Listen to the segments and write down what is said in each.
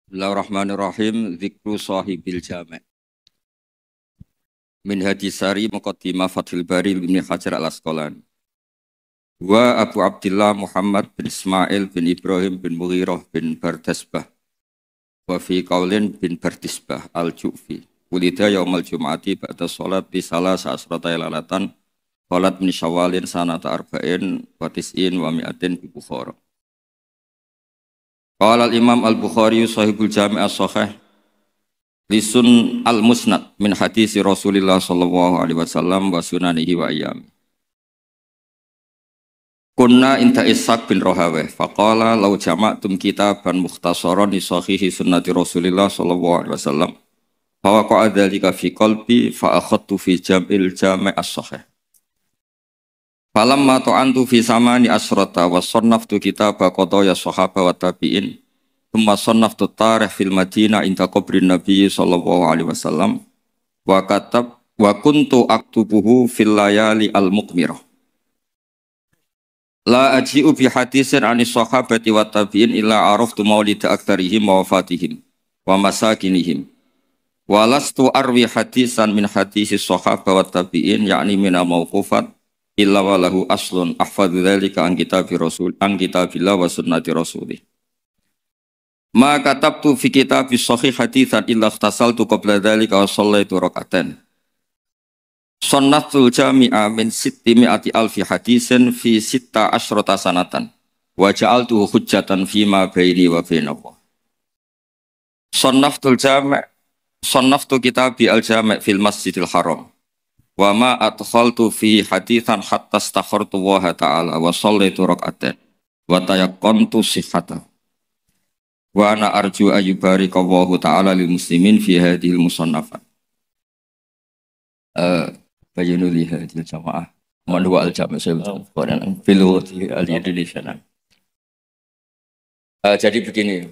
Bismillahirrahmanirrahim. Zikru sahibil jami' min hadisari muqaddimah Fathul Bari bin Hajar al-Asqalani wa Abu Abdullah Muhammad bin Ismail bin Ibrahim bin Mughirah bin Bardasbah wa fi qaulin bin Bardisbah al-Ju'fi wulida yaumal jum'ati ba'da sholat di salah sa'asrata ilalatan sholat min syawalin sanata arba'in wa tis'in wa mi'atin bi Bukhara. Qala al-Imam al-Bukhari sahibul jami' as-sahih lisun al-musnad min hadisi Rasulillah sallallahu alaihi wasallam wa sunanihi wa ayyami. Kunna inta Ishaq bin Rahaweh faqala law jama'tum kitaban mukhtasaran li sahihi sunnati Rasulillah sallallahu alaihi wasallam fa waqa'a dzalika fi qalbi fa akhadtu fi jam'il jami' as-sahih. Falamma ta'antu fi samani asrata wa sannaftu kitaba qadaya sahaba wa tabi'in thumma sannaftu tarikh fil Madinah inda qabrin Nabi sallallahu alaihi wasallam wa kuntu aktubuhu fil layali al-muqmirah la aji'u bi hadisin anis sahabati wa tabi'in illa araftu maulida aktsarihim wa wafatihim wa masakinihim wa lastu arwi hadisan min hadisi sahaba wa tabi'in yakni min mauqufat illa walahu aslun ahfadzu dzalika an kitabillah wa sunnati rasulih. Ma katabtu fi kitabis sahih haditsan illa ikhtasaltu qabla dzalika wa shallaitu rak'atan. Sunnatul jami'a min 600 alfi hadisin fi 16 sanatan wa ja'altuhu hujjatan fi ma baini wa bainallah. Sannaftu kitabi al-jami' fil Masjidil Haram. Wa ma adkhaltu fi haditsan hatta astakhartu Allah ta'ala wa shallaitu rak'atan wa tayaqqantu sihhatahu. Wa ana arju ayyubarika Allahu ta'ala lil muslimin fi hadhil musannafat. Bayanu li hadhil jamaah manwa al jami' sayyidina fil al-Indonesia. Jadi begini,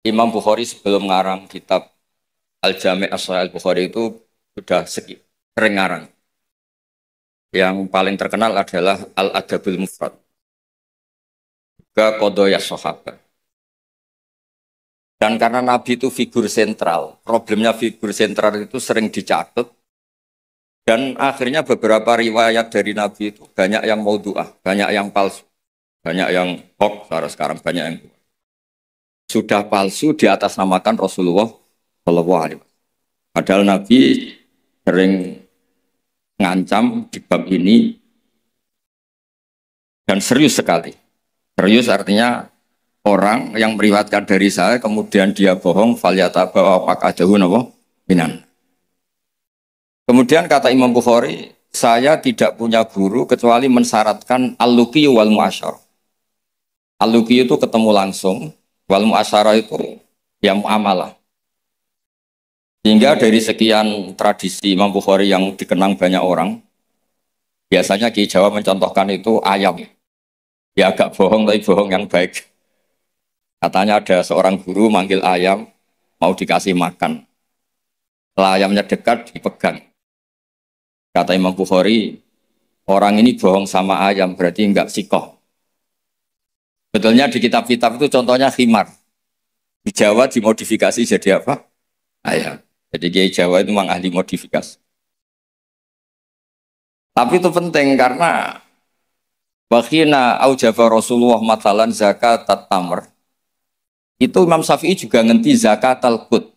Imam Bukhari sebelum ngarang kitab Al-Jami' As-Sahih Al-Bukhari itu sudah sering ngarang. Yang paling terkenal adalah Al-Adabul Mufrad, juga Qadaya Sahabat. Dan karena Nabi itu figur sentral, problemnya figur sentral itu sering dicatat, dan akhirnya beberapa riwayat dari Nabi itu banyak yang maudhu'ah, banyak yang palsu, banyak yang hoax, sekarang banyak yang sudah palsu di atas namakan Rasulullah Shallallahu Alaihi Wasallam. Padahal Nabi sering ngancam di bab ini dan serius sekali. Serius artinya orang yang meriwayatkan dari saya kemudian dia bohong falyataba wa faqadahu napa minan. Kemudian kata Imam Bukhari, saya tidak punya guru kecuali mensyaratkan al-luqi wal mu'asyar. Al-luqi itu ketemu langsung, wal mu'asyara itu yang muamalah. Sehingga dari sekian tradisi Imam Bukhari yang dikenang banyak orang, biasanya Ki Jawa mencontohkan itu ayam. Ya agak bohong, tapi bohong yang baik. Katanya ada seorang guru manggil ayam, mau dikasih makan. Setelah ayamnya dekat, dipegang. Kata Imam Bukhari, orang ini bohong sama ayam, berarti enggak sikoh. Betulnya di kitab-kitab itu contohnya khimar. Di Jawa dimodifikasi jadi apa? Ayam. Jadi Kiai Jawa itu memang ahli modifikasi. Tapi itu penting karena wakhina aujaba Rasulullah matalan zakat tamr. Itu Imam Syafi'i juga ngenti zakat al-qut.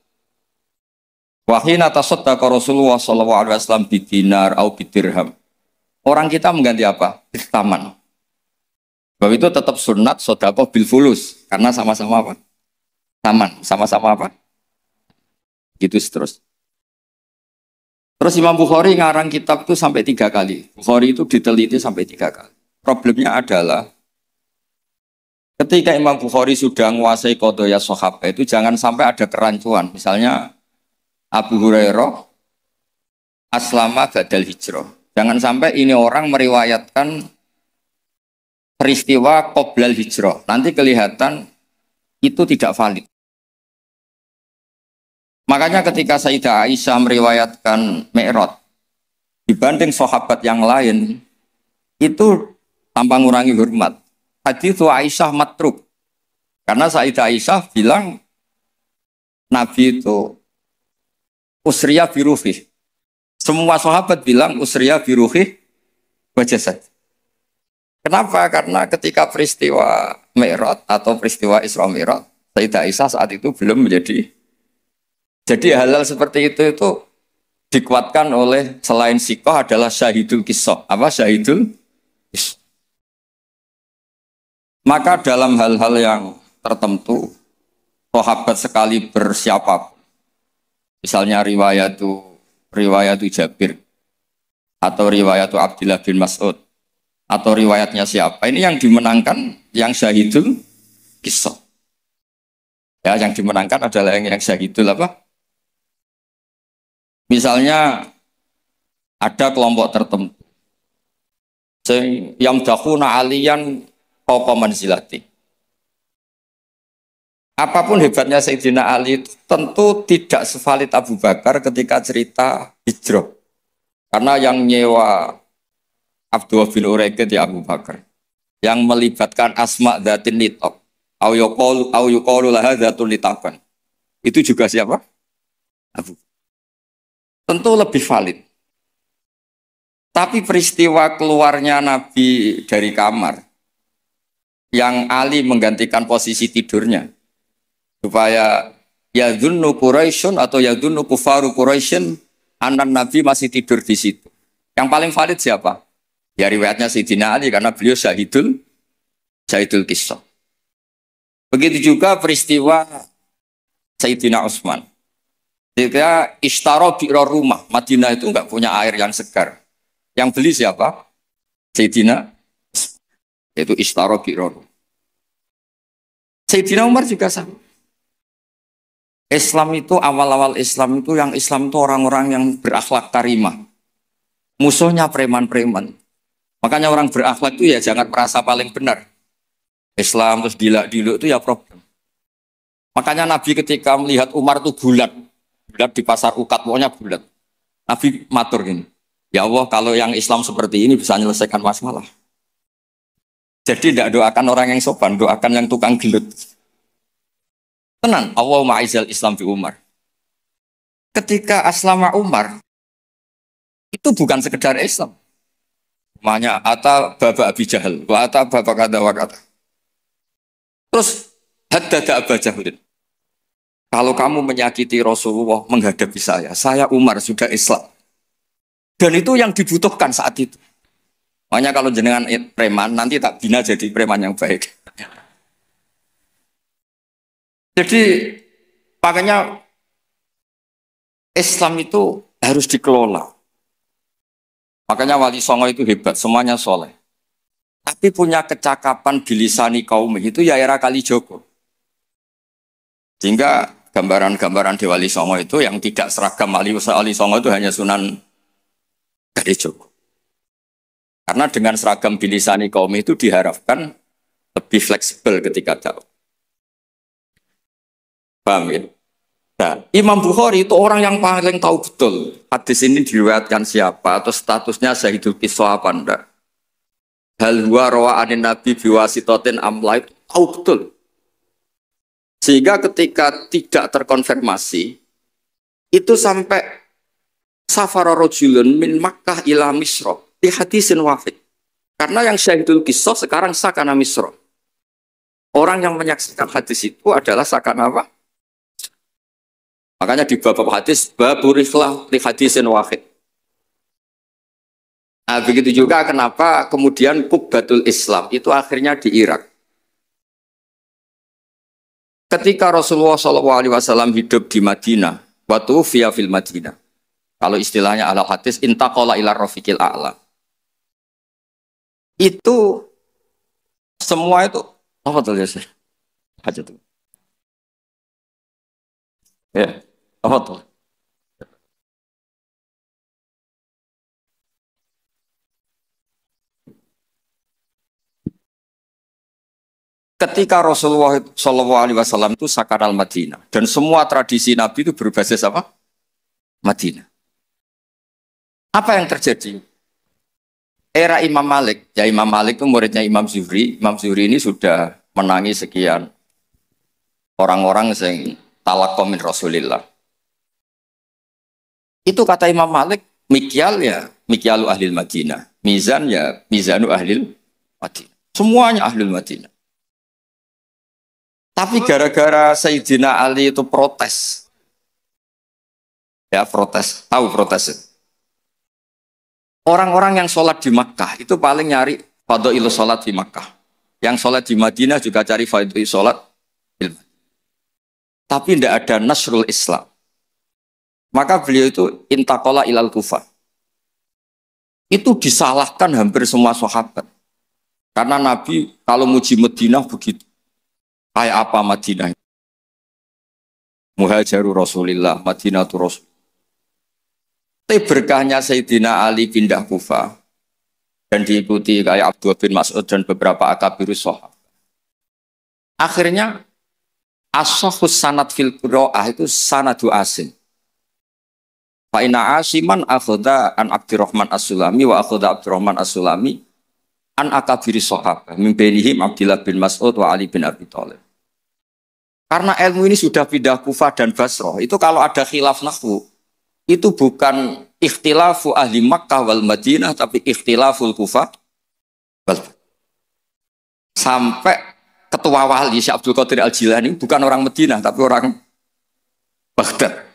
Wakhina tasaddaqa Rasulullah sallallahu alaihi wasallam bidinar au bidirham. Orang kita mengganti apa? Taman. Sebab itu tetap sunat sedekah bil fulus karena sama-sama apa? Taman, sama-sama apa? Gitu terus. Terus Imam Bukhari ngarang kitab itu sampai 3 kali. Bukhari itu diteliti sampai 3 kali. Problemnya adalah ketika Imam Bukhari sudah menguasai qadaya sahabat itu jangan sampai ada kerancuan. Misalnya Abu Hurairah aslama badal hijrah. Jangan sampai ini orang meriwayatkan peristiwa qoblal hijrah. Nanti kelihatan itu tidak valid. Makanya ketika Sayyidah Aisyah meriwayatkan Mi'raj dibanding sahabat yang lain itu tanpa ngurangi hormat. Hadits Aisyah matruk. Karena Sayyidah Aisyah bilang Nabi itu usriya biruhih. Semua sahabat bilang usriya biruhih wa jasad. Kenapa? Karena ketika peristiwa Mi'raj atau peristiwa Isra Mi'raj, Sayyidah Aisyah saat itu belum menjadi. Jadi hal-hal seperti itu dikuatkan oleh selain sikoh adalah syahidul kisah. Apa syahidul kisah? Maka dalam hal-hal yang tertentu, sahabat sekali bersiapa, misalnya riwayat Jabir, atau riwayat Abdullah bin Mas'ud, atau riwayatnya siapa, ini yang dimenangkan yang syahidul kisah. Ya, yang dimenangkan adalah yang syahidul apa? Misalnya ada kelompok tertentu yang dakhuna aliyan fawqa manzilati. Apapun hebatnya Sayyidina Ali itu tentu tidak sevalid Abu Bakar ketika cerita hijrah. Karena yang nyewa Abdullah bin Uraiqid ya Abu Bakar. Yang melibatkan asma dzatin nitaq. Au yuqalu laha dzatun nitaqan. Itu juga siapa? Abu. Tentu lebih valid. Tapi peristiwa keluarnya Nabi dari kamar, yang Ali menggantikan posisi tidurnya, supaya yadhunnu Quraisyun atau yadhunnu kufaru Quraisyun anak Nabi masih tidur di situ. Yang paling valid siapa? Ya riwayatnya Sayyidina Ali karena beliau syahidul kisah. Begitu juga peristiwa Sayyidina Utsman. Ketika ishtaro bi'ra rumah, Madinah itu enggak punya air yang segar. Yang beli siapa? Sayyidina, yaitu ishtaro bi'ra rumah. Sayyidina Umar juga sama. Islam itu, awal-awal Islam itu, yang Islam itu orang-orang yang berakhlak karimah. Musuhnya preman-preman. Makanya orang berakhlak itu ya jangan merasa paling benar. Islam terus dilak-diluk itu ya problem. Makanya Nabi ketika melihat Umar itu bulat di pasar Ukat, pokoknya bulat. Nabi matur gini, ya Allah kalau yang Islam seperti ini bisa menyelesaikan masalah. Jadi tidak doakan orang yang sopan, doakan yang tukang gelut. Tenang, Allah ma'izal Islam bi Umar. Ketika aslama Umar, itu bukan sekedar Islam. Namanya ata baba Abi Jahal, wa ata baba kata wa kata. Terus haddada Aba Jahlin. Kalau kamu menyakiti Rasulullah menghadapi saya Umar sudah Islam. Dan itu yang dibutuhkan saat itu. Makanya kalau jenengan preman, nanti tak bina jadi preman yang baik. Jadi, makanya Islam itu harus dikelola. Makanya Wali Songo itu hebat, semuanya soleh. Tapi punya kecakapan bilisani kaum itu ya era Kalijogo. Sehingga gambaran-gambaran di Wali Songo itu yang tidak seragam Wali Songo itu hanya Sunan Kalijogo. Karena dengan seragam bilisani kaum itu diharapkan lebih fleksibel ketika jauh. Paham ya? Nah, Imam Bukhari itu orang yang paling tahu betul hadis ini diriwayatkan siapa atau statusnya syahidul kisah apa enggak. Hal huwa rawa'anin nabi biwasitotin amla itu tahu betul. Sehingga ketika tidak terkonfirmasi, itu sampai safara rajulun min Makkah ila Misra di hadisin wafid. Karena yang syahidul kisah sekarang sakana Misra. Orang yang menyaksikan hadis itu adalah sakana apa? Makanya di bab hadis baburiflah li hadisin wafid. Nah, begitu juga kenapa kemudian Qubbatul Islam itu akhirnya di Irak. Ketika Rasulullah SAW hidup di Madinah, waktu via fil Madinah. Kalau istilahnya ala hadis intaqala ila rafiqil a'la. Itu semua itu apa tuh ya sih? Aja tuh. Ya, apa tuh? Ketika Rasulullah SAW itu sakar al-Madinah. Dan semua tradisi Nabi itu berbasis apa? Madinah. Apa yang terjadi? Era Imam Malik. Ya Imam Malik itu muridnya Imam Zuhri. Imam Zuhri ini sudah menangi sekian orang-orang yang talaqqa min Rasulillah. Itu kata Imam Malik, mikyal ya mikyalu ahlil Madinah, mizan ya mizanu ahlil Madinah. Semuanya ahlul Madinah. Tapi gara-gara Sayyidina Ali itu protes. Ya protes, tahu protes. Orang-orang yang sholat di Makkah itu paling nyari fadhailu sholat di Makkah. Yang sholat di Madinah juga cari fadhailu sholat. Tapi tidak ada nasrul Islam. Maka beliau itu intaqala ilal Kufah. Itu disalahkan hampir semua sahabat. Karena Nabi kalau muji Madinah begitu. Kayak apa Madinah? Muhajiru Rasulillah, Madinatu Rasul. Tapi berkahnya Sayyidina Ali pindah Kufah dan diikuti kayak Abdullah bin Mas'ud dan beberapa akabirus sahabat. Akhirnya as-sahhus sanad fil qiraah itu sanadu asin. Fa inna asiman akhadha an Abdurrahman As-Sulami wa akhadha Abdurrahman As-Sulami an akabiri sahabat min bainihim Abdullah bin Mas'ud wa Ali bin Abi Thalib. Karena ilmu ini sudah pindah Kufah dan Basrah, itu kalau ada khilaf nahwu itu bukan ikhtilafu ahli Makkah wal Madinah tapi ikhtilaful Kufah wal. Sampai ketua wali Syekh Abdul Qadir Al-Jilani bukan orang Madinah tapi orang Baghdad.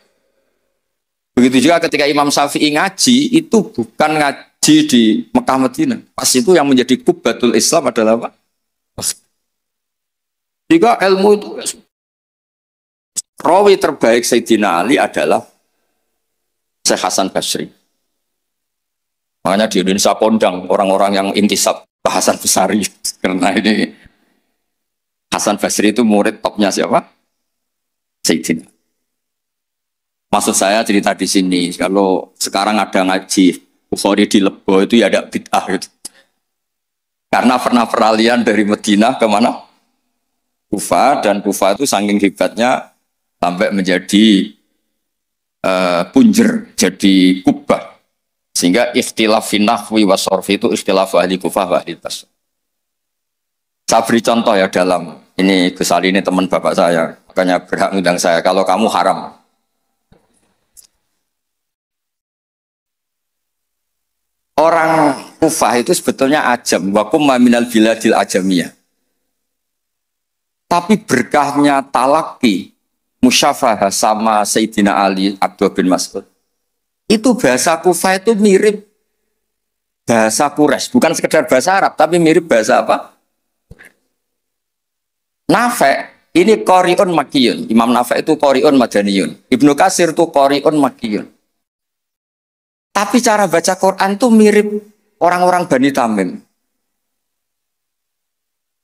Begitu juga ketika Imam Syafi'i ngaji itu bukan ngaji di Mekah Madinah. Pas itu yang menjadi kubbatul Islam adalah apa? Jika ilmu itu rawi terbaik Sayyidina Ali adalah Syekh Hasan Basri. Makanya di Indonesia kondang orang-orang yang intisab ke Hasan Basri karena ini Hasan Basri itu murid topnya siapa? Sayyidina. Maksud saya cerita di sini, kalau sekarang ada ngaji Bukhari di Lebo itu ya ada bid'ah gitu. Karena pernah peralihan dari Madinah ke mana? Kufah, dan Kufah itu saking hebatnya sampai menjadi punjer, jadi kubah. Sehingga ikhtilaf fi nahwi wa sharfi itu ikhtilaf ahli Kufah wa ahli Basrah. Saya beri contoh ya dalam ini Gus Ali ini teman bapak saya, makanya berhak undang saya. Kalau kamu haram. Orang Kufah itu sebetulnya ajam, wakum minal biladil ajamiyah. Tapi berkahnya talaki, musyafahah sama Sayyidina Ali, Abdullah bin Mas'ud. Itu bahasa Kufah itu mirip bahasa Quraisy, bukan sekedar bahasa Arab, tapi mirip bahasa apa? Nafi' ini qari'un makkiyun. Imam Nafi' itu qari'un madaniyun. Ibnu Katsir itu qari'un makkiyun. Tapi cara baca Quran itu mirip orang-orang Bani Tamim.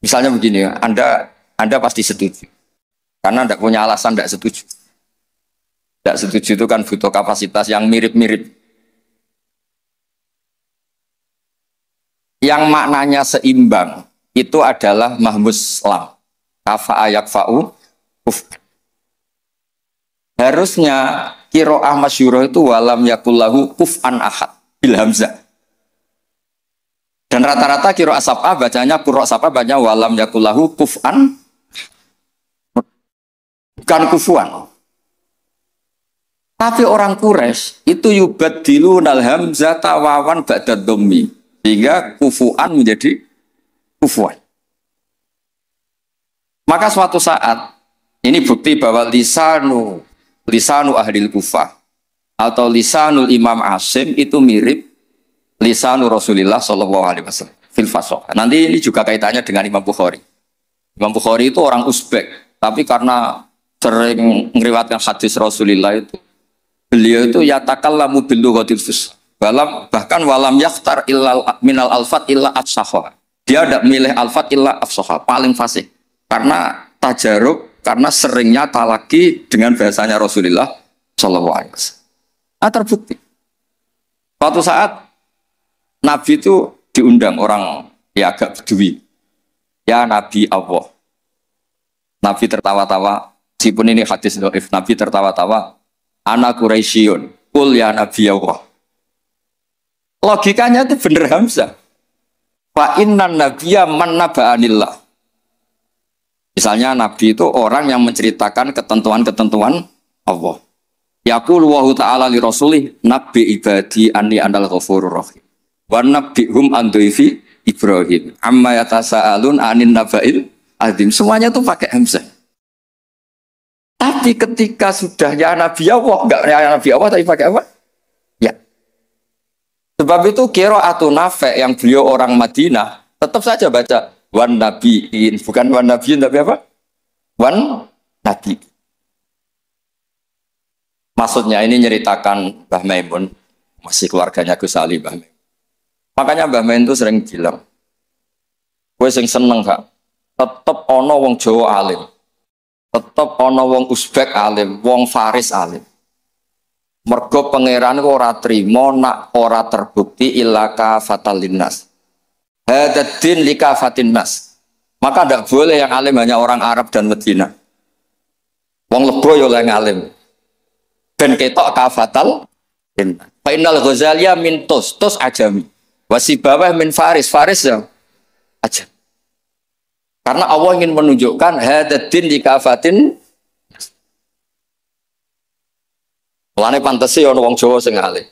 Misalnya begini ya, Anda pasti setuju. Karena Anda punya alasan tidak setuju. Tidak setuju itu kan butuh kapasitas yang mirip-mirip. Yang maknanya seimbang itu adalah mahmus lam. Kafa ayak fa'u uf. Harusnya qiraah masyhurah itu walam yakullahu kuf'an ahad bil hamzah. Dan rata-rata qiraah sab'ah bacanya qiraah sab'ah bacanya walam yakullahu kuf'an bukan kufuan. Tapi orang Quraisy itu yubaddilunal hamzata wawan ba'da dhammi sehingga kufuan menjadi kufuan. Maka suatu saat ini bukti bahwa lisanu ahlil Kufah atau lisanul Imam Asim itu mirip lisanu Rasulullah sallallahu alaihi wasallam fil fasah. Nanti ini juga kaitannya dengan Imam Bukhari. Imam Bukhari itu orang Uzbek, tapi karena sering meriwayatkan hadis Rasulullah itu beliau itu yatakallamu bil lughatil fusha. Bahkan walam yakhtar illal minal alfat illa afsahha. Dia tidak milih alfat illa afsahha, paling fasih. Karena tajarub, karena seringnya talaki dengan bahasanya Rasulullah sallallahu alaihi wasallam. Terbukti. Suatu saat Nabi itu diundang orang ya agak bedui. Ya Nabi Allah. Nabi tertawa-tawa. Meskipun ini hadis dhaif, Nabi tertawa-tawa. Ana Quraisyun. Qul ya Nabi Allah. Logikanya itu bener Hamzah. Fa innan nabiyya man naba'anillah. Misalnya Nabi itu orang yang menceritakan ketentuan-ketentuan Allah. Yaqulu wa ta'ala li rasulih nabbi ibadi anni anal ghafurur rahim. Wa nabbihum an dhaifi Ibrahim. Amma yatasaalun anin naba'il azim. Semuanya itu pakai hamzah. Tapi ketika sudah ya Nabi Allah, enggak ya Nabi Allah tapi pakai apa? Ya. Sebab itu qiraatun Nafi' yang beliau orang Madinah tetap saja baca wan nabiin, bukan wan nabiin tapi apa? Wan nabi. Maksudnya ini nyeritakan Mbah Maimun, masih keluarganya Gus Ali Mbah Maimun. Makanya Mbah Maimun itu sering bilang, gue sing seneng kak, tetep ono wong Jawa alim, tetep ono wong Uzbek alim, wong Faris alim. Mergo pangeran ora trimo nak ora terbukti illa kafatal linnas. Hadaddin likafatin nas. Maka tidak boleh yang alim hanya orang Arab dan Medina. Wong lebo yo yang alim. Ben ketok kafatal linnas. Fa innal Ghazaliya min tus ajami. Wasibawah min Faris ya ajam. Karena Allah ingin menunjukkan hadaddin likafatin. Mulane pantese ana wong Jawa sing alim.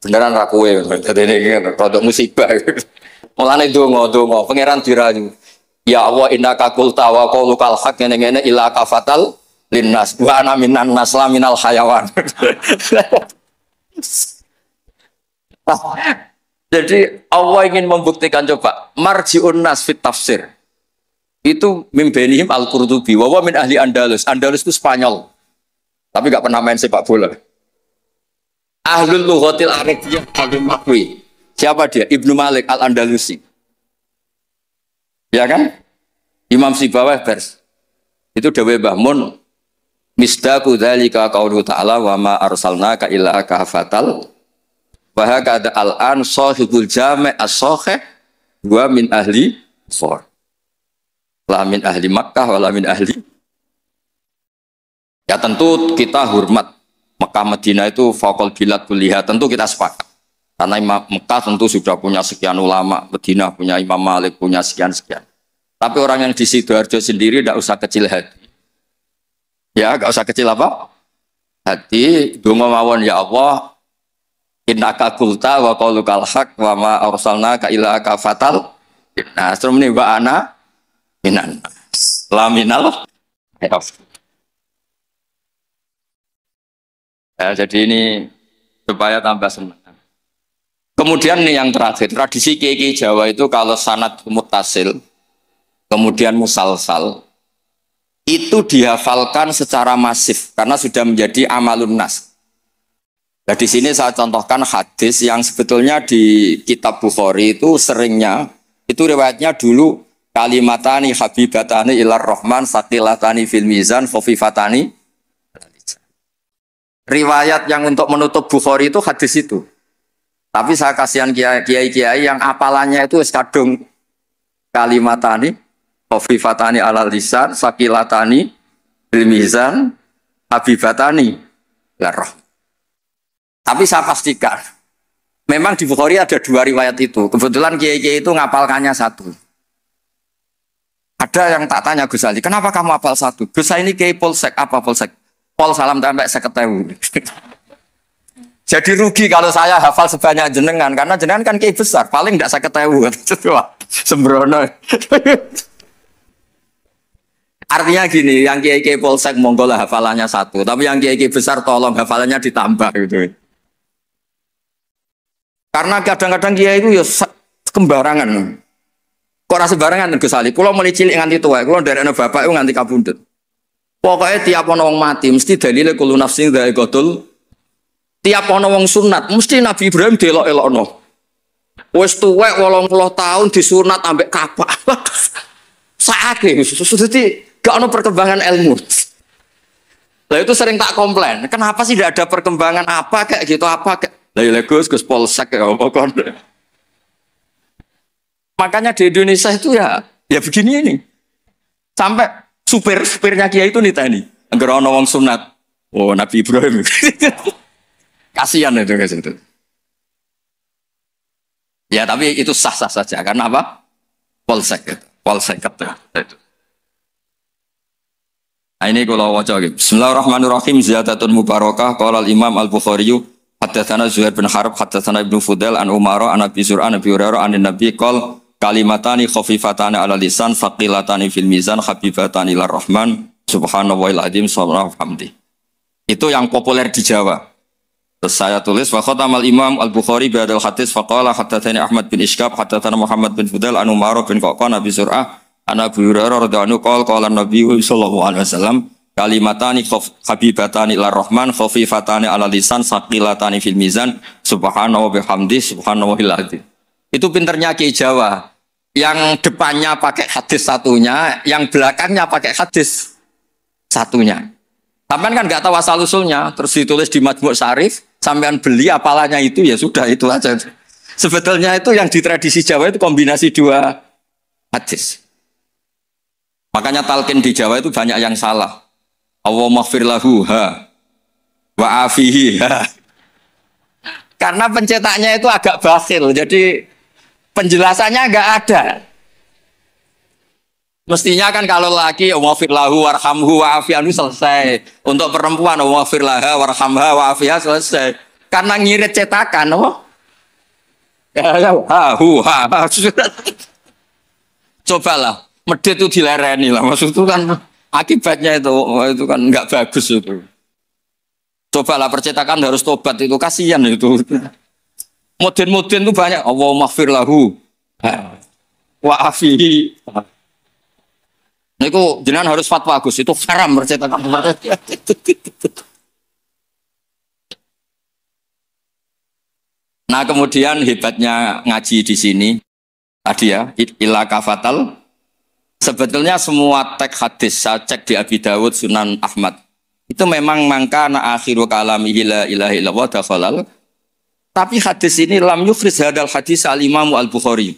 Beneran ra kowe. Dadi iki rodok musibah. Mulane donga pangeran dirayu. Ya Allah innaka qulta wa qaulukal haq ngene-ngene ila kafatal linnas wa ana minan nas la minal hayawan. Jadi Allah ingin membuktikan coba marji'un nas fit tafsir. Itu mimbenihim al-Qurtubi wa min ahli Andalus. Andalus itu Spanyol. Tapi enggak pernah main sepak bola. Ahlul lughatil arabiyyah al-Makwi. Siapa dia? Ibnu Malik al-Andalusi. Ya kan? Imam Sibawah Bers. Itu Dawe Bahmun. Misdaku dzalika qaulu ta'ala wa ma arsalnaka illa kafatal. Wa hakada al-an sahibul jami' as-sahih wa min ahli Fur. La min ahli Makkah wa la min ahli. Ya tentu kita hormat Mekah Madinah itu faqul bilad kulliha, tentu kita sepakat. Karena Mekah tentu sudah punya sekian ulama, Madinah punya Imam Malik, punya sekian-sekian. Tapi orang yang di Sidoarjo sendiri tidak usah kecil hati. Ya, enggak usah kecil apa? Hati, donga mawon ya Allah, innaka qulta wa qaulukal haq wa ma arsalnaka illa kafatal. Nah, terus ini wa ana minan laminal. Ya, jadi ini supaya tambah senang. Kemudian nih yang terakhir, tradisi kiai Jawa itu kalau sanad muttasil, kemudian musalsal, itu dihafalkan secara masif karena sudah menjadi amalun nas. Nah di sini saya contohkan hadis yang sebetulnya di kitab Bukhari itu seringnya, itu riwayatnya dulu kalimatani habibatani ilar rahman saqilatani fil mizan khofifatani. Riwayat yang untuk menutup Bukhari itu hadis itu. Tapi saya kasihan kiai-kiai yang apalannya itu kadung kalimatani, khofifatani alal lisan, sakilatani, bil mizan, habibatani, larah. Tapi saya pastikan, memang di Bukhari ada dua riwayat itu. Kebetulan kiai-kiai itu ngapalkannya satu. Ada yang tak tanya Gus Ali, kenapa kamu hafal satu? Gus ini kiai polsek, apa polsek? Pol salam sampai 50.000. Jadi rugi kalau saya hafal sebanyak jenengan, karena jenengan kan kiai besar, paling tidak 50.000. Sembrono. Artinya gini, yang kiai polsek monggo lah hafalannya satu, tapi yang kiai besar tolong hafalannya ditambah gitu. Karena kadang-kadang kiai itu ya sembarangan. Kok rasa sembarangan Gus Ali? Kulo mulai cilik nganti tua, kulo dari anak bapak itu nganti kabundut. Pokoknya tiap ana wong mati mesti dalile kulo nafsin dha'iqatul. Tiap ana wong sunat mesti Nabi Ibrahim delok-elokno. Wis tuwek 80 tahun disunat ambek kapak. Saake dadi gak ana perkembangan ilmu. Lah itu sering tak komplain. Kenapa sih tidak ada perkembangan apa kayak gitu apa kayak. Lah ya Gus polsek ya apa kon. Makanya di Indonesia itu ya begini ini. Sampai supirnya kiai itu nitani. Angger ana wong sunat. Oh, Nabi Ibrahim. Kasihan itu guys itu. Ya, tapi itu sah-sah saja karena apa? Polsek itu. Polsek itu. Nah, ini kalau waca gitu. Bismillahirrahmanirrahim. Ziyadatun mubarakah. Qala al-Imam Al-Bukhari haddatsana Zuhair bin Harb haddatsana Ibnu Fudail an Umar an Abi Zur'an Abi Hurairah an Nabi qol kalimatani khafifatani ala lisan faqilatani fil mizan habibatani lir rahman subhanallahil azim subhanahu hamdi. Itu yang populer di Jawa. Terus saya tulis wa khatamal Imam Al-Bukhari bi hadzal hadis faqala haddatsani Ahmad bin Ishqab haddatsana Muhammad bin Fudail an Umar bin Qaqan Abi Zur'ah an Abi Hurairah radhiyallahu anhu qala Nabi sallallahu alaihi wasallam kalimatani habibatani lar rahman khafifatani ala lisan saqilatani fil mizan subhanahu wa bihamdi subhanallahil azim. Itu pinternya Ki Jawa. Yang depannya pakai hadis satunya, yang belakangnya pakai hadis satunya. Sampean kan nggak tahu asal usulnya, terus ditulis di Majmu' Syarif, sampean beli apalanya itu ya sudah itu aja. Sebetulnya itu yang di tradisi Jawa itu kombinasi dua hadis. Makanya talqin di Jawa itu banyak yang salah. Allahumma ighfir lahu ha wa afihi ha. Karena pencetaknya itu agak bakhil, jadi penjelasannya enggak ada. Mestinya kan kalau laki Allahumma ighfir lahu warhamhu wa afihi selesai. Untuk perempuan Allahumma ighfir laha warhamha wa afiha selesai. Karena ngirit cetakan, oh. Cobalah medit itu dilereni lah, maksud itu kan akibatnya itu kan nggak bagus itu. Cobalah percetakan harus tobat itu kasihan itu. Modern-modern itu banyak. Allahumma ighfir lahu wa afihi. Niku jenengan harus fatwa Gus, itu haram percetakan. Nah kemudian hebatnya ngaji di sini tadi ya ila kafatal. Sebetulnya semua teks hadis saya cek di Abi Dawud, Sunan Ahmad itu memang mangkana akhiru kalamihi la ilaha illallah dakhalal. Tapi hadis ini lam yukhriz hadal hadis al-Imam Al-Bukhari.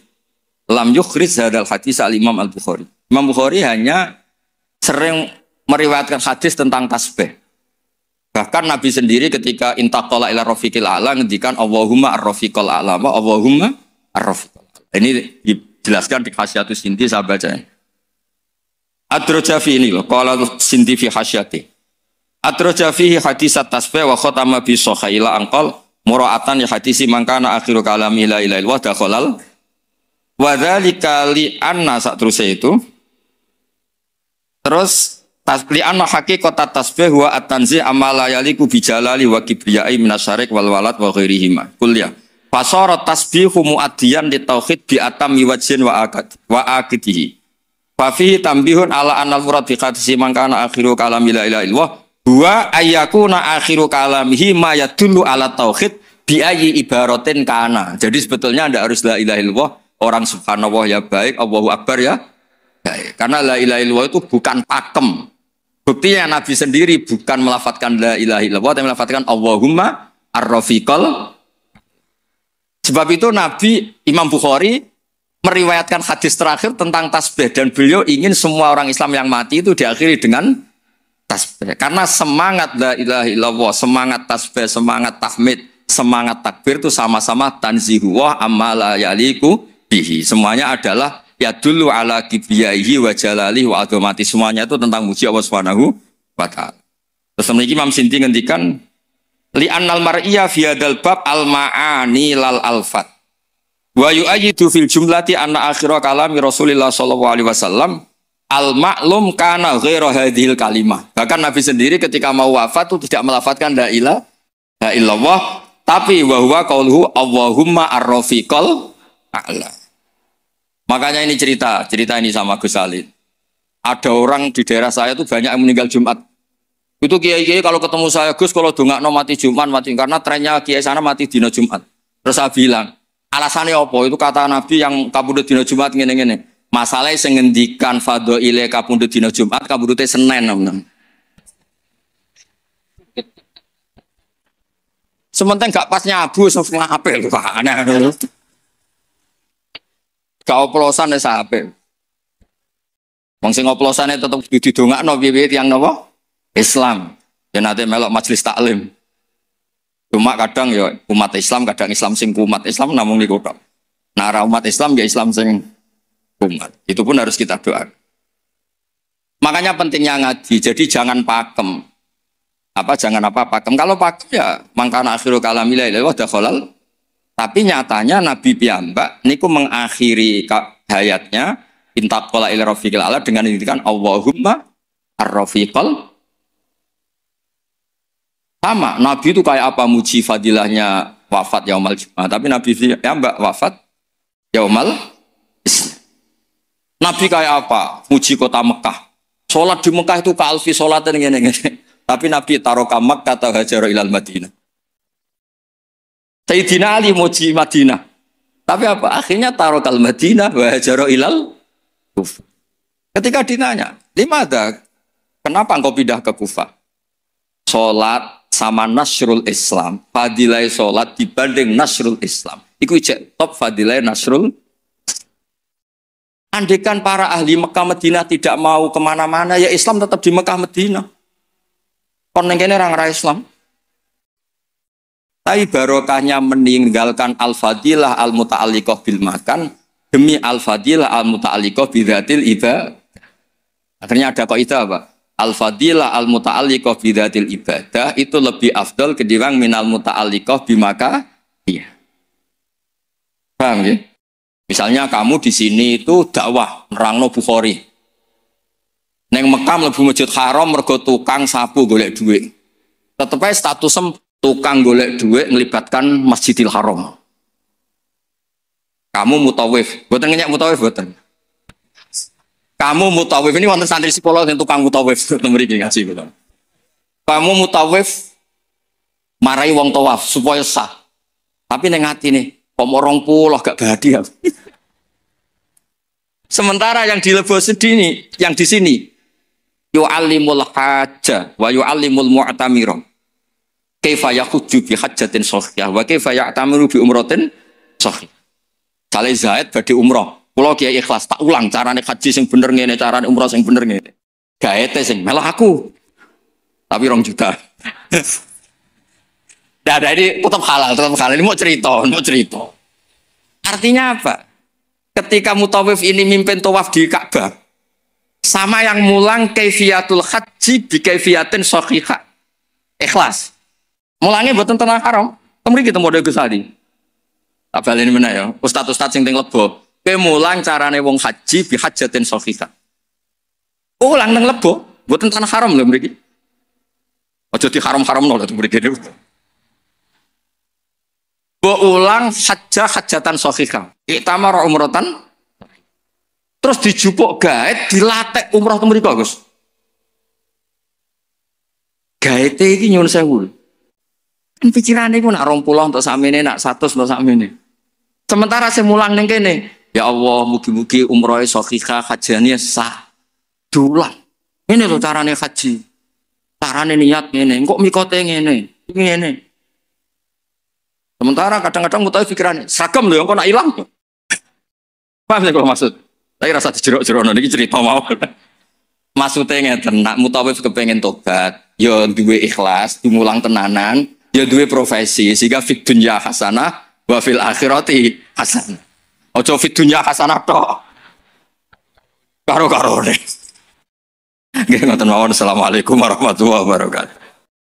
Lam yukhriz hadal hadis al-Imam Al-Bukhari. Imam Bukhari hanya sering meriwayatkan hadis tentang tasbih. Bahkan Nabi sendiri ketika intaqala ila rafiqil a'la ngendikan Allahumma ar-rafiqal a'la, Allahumma ar-rafiqal a'la. Ini dijelaskan di Hasyiatus Sindi saya baca. Ad-Rajafi ini loh, qala Sindi fi hasyati. Ad-Rajafi hadisat tasbih wa khatama bi sahila anqal mura'atan ya hadisi mangkana akhiru kalami la ilaha illallah dakhalal wa dzalika li anna sak terus itu. Terus tasbih anna haqiqat tasbih wa at-tanzih amala yaliku bi jalali wa kibriyai minasyarik wal walad wa ghairihima. Kuliah. Fasara tasbihu muaddiyan li tauhid bi atammi wajhin wa akidihi. Fafihi tambihun ala anal murad bi qadsi mangkana akhiru kalami la ilaha illallah huwa ayyakuna akhiru kalamihi ma yadullu ala tauhid bi ayyi ibaratin kana. Jadi sebetulnya tidak harus la ilaha illallah, orang subhanallah ya baik, Allahu akbar ya baik. Karena la ilaha illallah itu bukan pakem. Buktinya Nabi sendiri bukan melafadzkan la ilaha illallah, tapi melafadzkan Allahumma ar-rafiqal. Sebab itu Nabi Imam Bukhari meriwayatkan hadis terakhir tentang tasbih dan beliau ingin semua orang Islam yang mati itu diakhiri dengan tasbih. Karena semangat la ilaha illallah, semangat tasbih, semangat tahmid, semangat takbir itu sama-sama tanzihu wa amma la yaliku bihi. Semuanya adalah yadullu ala kibriyaihi wa jalalihi wa azamati. Semuanya itu tentang muji Allah Subhanahu wa taala. Terus Imam Sindi ngendikan li annal mar'iyya fi hadzal bab al ma'ani lal alfat. Wa yu'ayyidu fil jumlati anna akhira kalami Rasulullah sallallahu alaihi wasallam al ma'lum kana ghairu hadhil kalimah. Bahkan Nabi sendiri ketika mau wafat itu tidak melafadzkan la ilaha illallah, tapi wa huwa qauluhu Allahumma ar-rafiqal a'la. Makanya ini cerita ini sama Gus Salid. Ada orang di daerah saya itu banyak yang meninggal Jumat. Itu kiai-kiai kalau ketemu saya, Gus kalau dongakno mati Jumat mati, karena trennya kiai sana mati dina Jumat. Terus saya bilang, alasannya apa? Itu kata Nabi yang kabudut dina Jumat ngene-ngene. Masalahnya sing ngendikan fadhaile kabudut dina Jumat, kabudute Senin. Sementing gak pas nyabu semua apel lho, aneh. Gak oplosan wis apik. Wong sing oplosane tetep didongakno piye-piye tiyang napa? Islam. Ya nate melok majelis taklim. Cuma kadang ya umat Islam, kadang Islam sing kumat. Islam namung niku tok. Nah, umat Islam ya Islam sing kumat. Itu pun harus kita doakan. Makanya pentingnya ngaji. Jadi jangan pakem. Jangan pakem. Kalau pakem ya mangkana akhiru kalamila ilahi wa dakhalal. Tapi nyatanya Nabi piyambak niku mengakhiri hayatnya intaqala ila rafiqil ala dengan ngendikan Allahumma ar-rafiqal. Sama, Nabi itu kayak apa muji fadilahnya wafat yaumal Jumat. Tapi Nabi piyambak wafat yaumal Isnin. Nabi kayak apa? Muji kota Mekah. Sholat di Mekah itu kaalfi sholatan ngene-ngene. Tapi Nabi taroka Makkah atau hajar ilal Madinah. Sayyidina Ali muji Madinah. Tapi apa? Akhirnya tarokal Madinah wa hajar ilal Kufah. Ketika ditanya, limada? Kenapa engkau pindah ke Kufah? Sholat sama nasrul Islam. Fadilah sholat dibanding nasrul Islam. Iku cek top fadilah nasrul. Andaikan para ahli Mekah Madinah tidak mau kemana-mana, ya Islam tetap di Mekah Madinah. Kon nengkene orang Islam. Tapi barokahnya meninggalkan al-fadilah al-muta'alliqah bil makan demi al-fadilah al-muta'alliqah bidzatil ibadah. Akhirnya ada kaidah apa? Al-fadilah al-muta'alliqah bidzatil ibadah itu lebih afdal ketimbang minal muta'alliqah bimaka. Iya. Paham ya? Misalnya kamu di sini itu dakwah nerangno Bukhari. Neng Mekah mlebu Masjid Haram mergo tukang sapu golek duit. Tetep ae status tukang golek duit ngelibatkan Masjidil Haram. Kamu mutawif, boten ngenyak mutawif boten. Kamu mutawif ini wonten santri psikolog yang tukang mutawif mriki ngaji kula. Kamu mutawif marai wong tawaf supaya sah. Tapi ning atine kok 20 gak bahagia. Sementara yang di Lebos ini, yang di sini yu'allimul hajjah wa yu'allimul mu'tamira kaifa yakhujju bi hajjatin shahihah wa kaifa ya'tamiru bi umratin shahih. Sale Zaid badhe umrah. Kula kiai ikhlas tak ulang carane haji sing bener ngene, carane umrah sing bener ngene. Gaete sing melah aku. Tapi 2 juta. Nah, ini tetap halal. Ini mau cerita. Artinya apa? Ketika mutawif ini mimpin tawaf di Ka'bah, sama yang mulang kaifiyatul haji bi kaifiyatin shahihah. Ikhlas. Mulangnya buatan tanah haram. Temri kita model Gus Adi. Abal ini mana ya? Ustaz-ustaz sing teng Lebo. Kowe mulang carane wong haji bi hajatin shahihah. Ulang teng Lebo, buatan tanah haram lho mriki. Aja di haram-haramno lho mriki. Ulang hajatan shahihah. Iktamar umratan. Terus dijupuk gaet dilatek umrah teng mriko, Gus. Gaete iki nyuwun sewu. Kan pikirane iku nak 20 untuk sakmene, nak 100 untuk sakmene. Sementara saya mulang ning kene, ya Allah, mugi-mugi umrohe shahihah, hajane sah. Dulang. Ini lho carane haji. Carane niat ngene, kok mikote ngene. Ngene. Sementara kadang-kadang mutawif pikirannya, seragam lho kok nak ilang. Paham ya kalau maksud? Tapi rasa jerok-jerok ini cerita mau. Maksudnya ngeten, nak mutawif kepengen tobat, ya duwe ikhlas, dimulang tenanan, ya duwe profesi, sehingga fid dunya hasanah, wa fil akhirati hasanah. Ojo fid dunya hasanah tok. Karo-karone. Nggih ngoten mawon. Assalamualaikum warahmatullahi wabarakatuh.